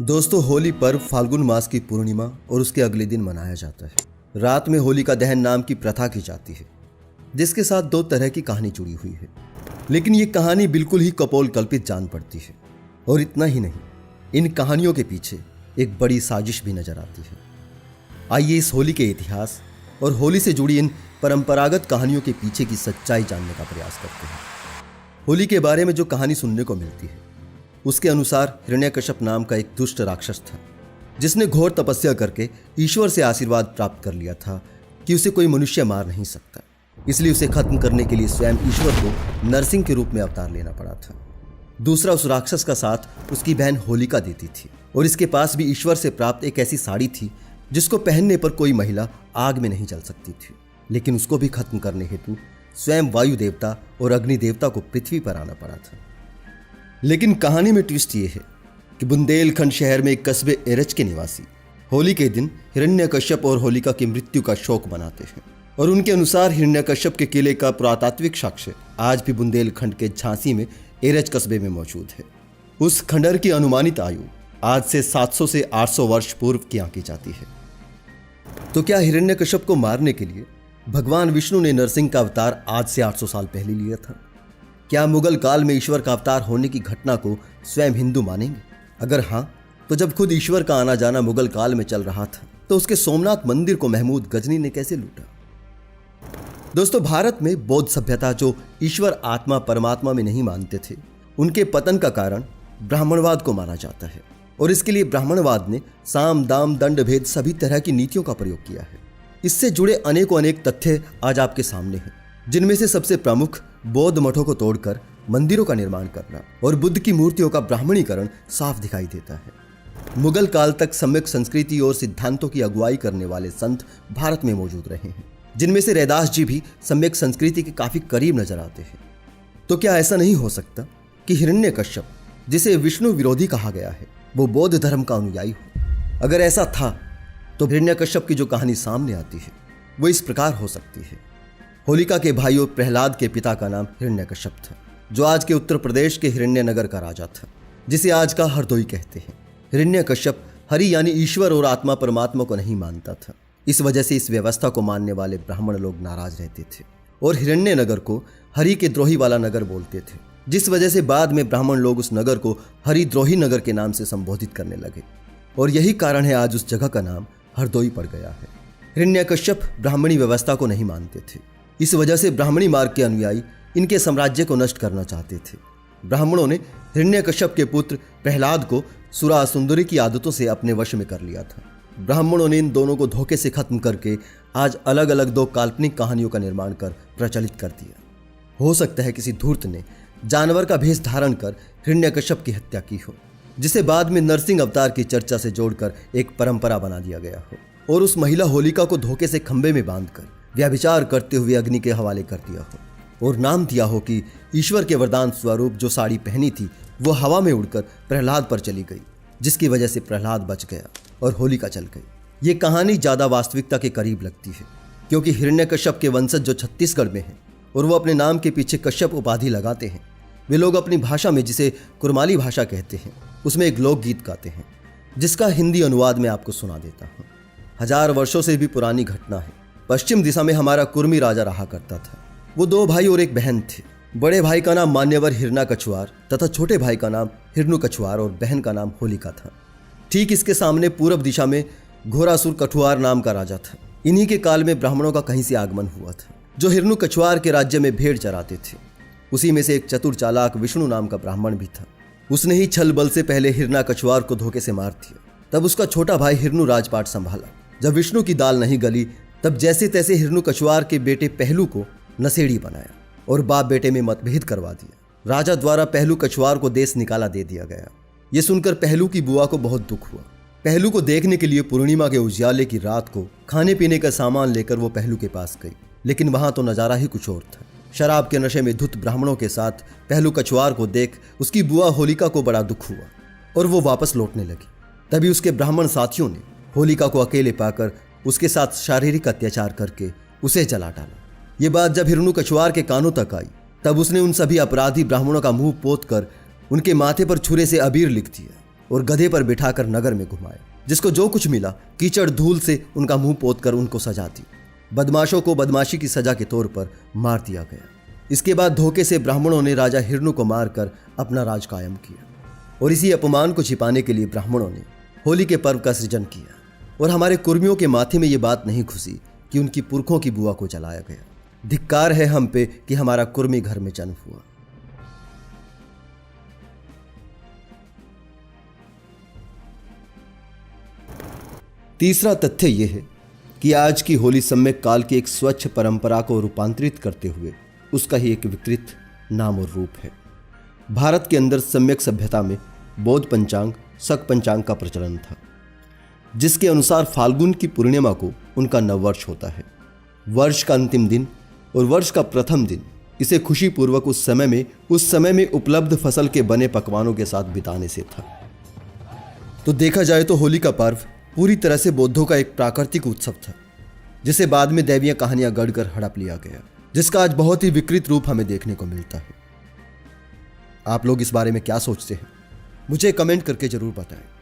दोस्तों, होली पर्व फाल्गुन मास की पूर्णिमा और उसके अगले दिन मनाया जाता है। रात में होलिका दहन नाम की प्रथा की जाती है, जिसके साथ दो तरह की कहानी जुड़ी हुई है। लेकिन ये कहानी बिल्कुल ही कपोल कल्पित जान पड़ती है। और इतना ही नहीं, इन कहानियों के पीछे एक बड़ी साजिश भी नजर आती है। आइए इस होली के इतिहास और होली से जुड़ी इन परंपरागत कहानियों के पीछे की सच्चाई जानने का प्रयास करते हैं। होली के बारे में जो कहानी सुनने को मिलती है, उसके अनुसार हिरण्यकश्यप नाम का एक दुष्ट राक्षस था, जिसने घोर तपस्या करके ईश्वर से आशीर्वाद प्राप्त कर लिया था कि उसे कोई मनुष्य मार नहीं सकता। इसलिए उसे खत्म करने के लिए स्वयं ईश्वर को नरसिंह के रूप में अवतार लेना पड़ा था। दूसरा, उस राक्षस का साथ उसकी बहन होलिका देती थी, और इसके पास भी ईश्वर से प्राप्त एक ऐसी साड़ी थी जिसको पहनने पर कोई महिला आग में नहीं जल सकती थी। लेकिन उसको भी खत्म करने हेतु स्वयं वायु देवता और अग्नि देवता को पृथ्वी पर आना पड़ा था। लेकिन कहानी में ट्विस्ट ये है कि बुंदेलखंड शहर में एक कस्बे एरच के निवासी होली के दिन हिरण्यकश्यप और होलिका की मृत्यु का शोक मनाते हैं। और उनके अनुसार हिरण्यकश्यप के किले का पुरातात्विक साक्ष्य आज भी बुंदेलखंड के झांसी में एरच कस्बे में मौजूद है। उस खंडहर की अनुमानित आयु आज से 700 से 800 वर्ष पूर्व की आंकी जाती है। तो क्या हिरण्यकश्यप को मारने के लिए भगवान विष्णु ने नरसिंह का अवतार आज से 800 साल पहले लिया था? क्या मुगल काल में ईश्वर का अवतार होने की घटना को स्वयं हिंदू मानेंगे? अगर हाँ, तो जब खुद ईश्वर का आना जाना मुगल काल में चल रहा था, तो उसके सोमनाथ मंदिर को महमूद गजनी ने कैसे लूटा? दोस्तों, भारत में बौद्ध सभ्यता जो ईश्वर आत्मा परमात्मा में नहीं मानते थे, उनके पतन का कारण ब्राह्मणवाद को माना जाता है। और इसके लिए ब्राह्मणवाद ने साम दाम दंड भेद सभी तरह की नीतियों का प्रयोग किया है। इससे जुड़े अनेक तथ्य आज आपके सामने हैं, जिनमें से सबसे प्रमुख बौद्ध मठों को तोड़कर मंदिरों का निर्माण करना और बुद्ध की मूर्तियों का ब्राह्मणीकरण साफ दिखाई देता है। मुगल काल तक सम्यक संस्कृति और सिद्धांतों की अगुवाई करने वाले संत भारत में मौजूद रहे हैं, जिनमें से रैदास जी भी सम्यक संस्कृति के काफी करीब नजर आते हैं। तो क्या ऐसा नहीं हो सकता कि हिरण्यकश्यप, जिसे विष्णु विरोधी कहा गया है, वो बौद्ध धर्म का अनुयायी हो? अगर ऐसा था, तो हिरण्यकश्यप की जो कहानी सामने आती है वो इस प्रकार हो सकती है। होलिका के भाई और प्रहलाद के पिता का नाम हिरण्यकश्यप था, जो आज के उत्तर प्रदेश के हिरण्यनगर का राजा था, जिसे आज का हरदोई कहते हैं। हिरण्यकश्यप हरि यानी ईश्वर और आत्मा परमात्मा को नहीं मानता था। इस वजह से इस व्यवस्था को मानने वाले ब्राह्मण लोग नाराज रहते थे और हिरण्यनगर को हरि के द्रोही वाला नगर बोलते थे, जिस वजह से बाद में ब्राह्मण लोग उस नगर को हरिद्रोही नगर के नाम से संबोधित करने लगे। और यही कारण है आज उस जगह का नाम हरदोई पड़ गया है। हिरण्यकश्यप ब्राह्मणी व्यवस्था को नहीं मानते थे। इस वजह से ब्राह्मणी मार्ग के अनुयायी इनके साम्राज्य को नष्ट करना चाहते थे। ब्राह्मणों ने हिरण्यकश्यप के पुत्र प्रहलाद को सुरा सुंदरी की आदतों से अपने वश में कर लिया था। ब्राह्मणों ने इन दोनों को धोखे से खत्म करके आज अलग अलग दो काल्पनिक कहानियों का निर्माण कर प्रचलित कर दिया। हो सकता है किसी धूर्त ने जानवर का भेष धारण कर हिरण्यकश्यप की हत्या की हो, जिसे बाद में नरसिंह अवतार की चर्चा से जोड़कर एक परंपरा बना दिया गया हो, और उस महिला होलिका को धोखे से खंबे में बांधकर व्यभिचार करते हुए अग्नि के हवाले कर दिया हो, और नाम दिया हो कि ईश्वर के वरदान स्वरूप जो साड़ी पहनी थी वो हवा में उड़कर प्रहलाद पर चली गई, जिसकी वजह से प्रहलाद बच गया और होलिका चल गई। ये कहानी ज्यादा वास्तविकता के करीब लगती है, क्योंकि हिरण्यकश्यप के वंशज जो छत्तीसगढ़ में हैं और वो अपने नाम के पीछे कश्यप उपाधि लगाते हैं, वे लोग अपनी भाषा में, जिसे कुरमाली भाषा कहते हैं, उसमें एक लोकगीत गाते हैं, जिसका हिंदी अनुवाद में आपको सुना देता हूँ। 1000 वर्षों से भी पुरानी घटना है। पश्चिम दिशा में हमारा कुर्मी राजा रहा करता था। वो 2 भाई और एक बहन थे। बड़े भाई का नाम मान्यवर हिरणा कछुआर तथा छोटे भाई का नाम हिरण्य कछुआर और बहन का नाम होलिका था। ठीक इसके सामने पूरब दिशा में घोरासुर कठुआर नाम का राजा था। इन्हीं के काल में ब्राह्मणों का कहीं से आगमन हुआ था, जो हिरण्य कछुआर के राज्य में भेड़ चराते थे। उसी में से एक चतुर चालाक विष्णु नाम का ब्राह्मण भी था। उसने ही छल बल से पहले हिरणा कछुआर को धोखे से मार दिया। तब उसका छोटा भाई हिरण्य राजपाट संभाला। जब विष्णु की दाल नहीं गली, तब जैसे तैसे हिरण्य कछुआर के बेटे पहलू को नशेड़ी बनाया और बाप बेटे में मतभेद करवा दिया। राजा द्वारा पहलू कछुआर को देश निकाला दे दिया गया। ये सुनकर पहलू की बुआ को बहुत दुख हुआ। पहलू को देखने के लिए पूर्णिमा के उजियाले की रात को खाने पीने का सामान लेकर वो पहलू के पास गई, लेकिन वहां तो नजारा ही कुछ और था। शराब के नशे में धुत ब्राह्मणों के साथ पहलू कछुआर को देख उसकी बुआ होलिका को बड़ा दुख हुआ और वो वापस लौटने लगी। तभी उसके ब्राह्मण साथियों ने होलिका को अकेले पाकर उसके साथ शारीरिक अत्याचार करके उसे जला डाला। ये बात जब हिरण्य कछुआर के कानों तक आई, तब उसने उन सभी अपराधी ब्राह्मणों का मुंह पोत कर उनके माथे पर छुरे से अबीर लिख दिया और गधे पर बिठाकर नगर में घुमाया। जिसको जो कुछ मिला कीचड़ धूल से उनका मुंह पोतकर उनको सजा दी। बदमाशों को बदमाशी की सजा के तौर पर मार दिया गया। इसके बाद धोखे से ब्राह्मणों ने राजा हिरण्य को मारकर अपना राज कायम किया। और इसी अपमान को छिपाने के लिए ब्राह्मणों ने होली के पर्व का सृजन किया। और हमारे कुर्मियों के माथे में ये बात नहीं खुसी कि उनकी पुरखों की बुआ को जलाया गया। धिक्कार है हम पे कि हमारा कुर्मी घर में जन्म हुआ। तीसरा तथ्य यह है कि आज की होली सम्यक काल की एक स्वच्छ परंपरा को रूपांतरित करते हुए उसका ही एक विकृत नाम और रूप है। भारत के अंदर सम्यक सभ्यता में बौद्ध पंचांग शक पंचांग का प्रचलन था, जिसके अनुसार फाल्गुन की पूर्णिमा को उनका नववर्ष होता है। वर्ष का अंतिम दिन और वर्ष का प्रथम दिन इसे खुशीपूर्वक उस समय में उपलब्ध फसल के बने पकवानों के साथ बिताने से था। तो देखा जाए तो होली का पर्व पूरी तरह से बौद्धों का एक प्राकृतिक उत्सव था, जिसे बाद में दैवीय कहानियां गढ़कर हड़प लिया गया, जिसका आज बहुत ही विकृत रूप हमें देखने को मिलता है। आप लोग इस बारे में क्या सोचते हैं? मुझे कमेंट करके जरूर बताएं।